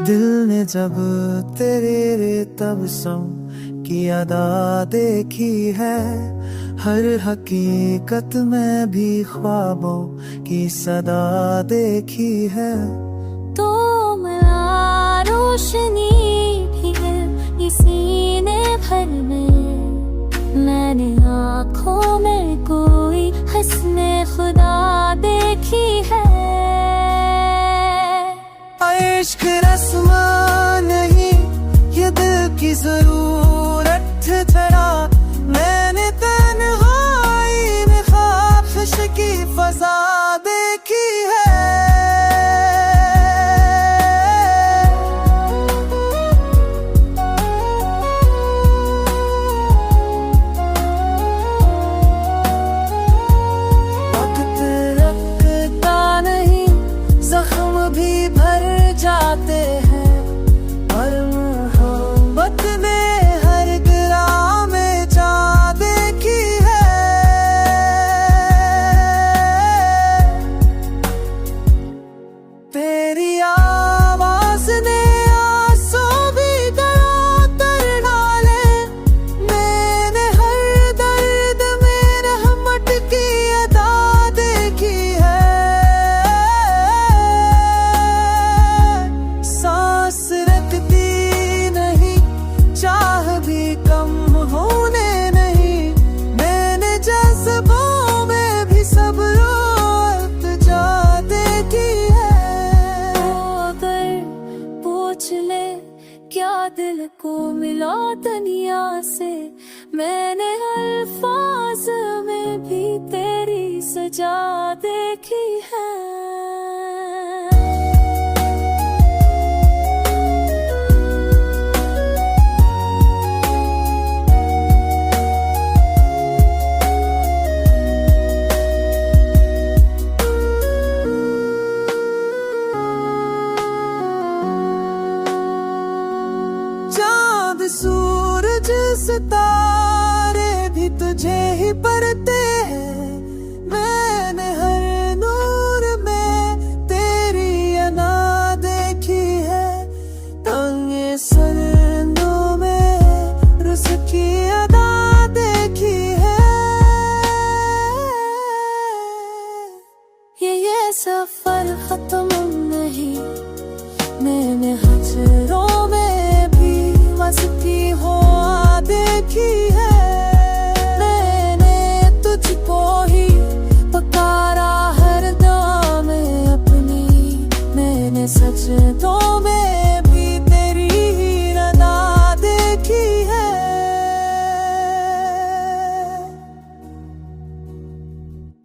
दिल ने जब तेरे तबसम की अदा देखी है, हर हकीकत में भी ख्वाबों की सदा देखी है। तो मिला रोशनी भी है इसी ने भर में, मैंने आँखों में कोई हस्ने खुदा देखी है। इश्क रस्म नहीं ये दिल की जरूरत जरा, मैंने तन्हाई में ख्वाहिश की फजा देखी है। वक्त रखता नहीं, जख्म भी भर जाते हैं, और मोहब्बत ने हर गिरा में जा देखी है। तेरी आवाज ने आंसू भी तर डाले, मैंने हर दर्द में रहमत की अदा देखी है। सांस रखती नहीं, चाह भी कम होने नहीं, मैंने जज्बों में भी सब्र जा देखी है। अगर पूछ ले क्या दिल को मिला दुनिया से, मैंने अल्फाज में भी तेरी सजा देखी है। चाँद सूरज सितारे भी तुझे ही परते हैं, मैंने हर नूर में तेरी अना देखी है। तंगे सरंदों में रुस की अदा देखी है। ये सफर खत्म नहीं, मैंने हजरों में भी मस्ती हो देखी है। मैंने तुझको ही पुकारा हर दुआ में अपनी, मैंने सजदों में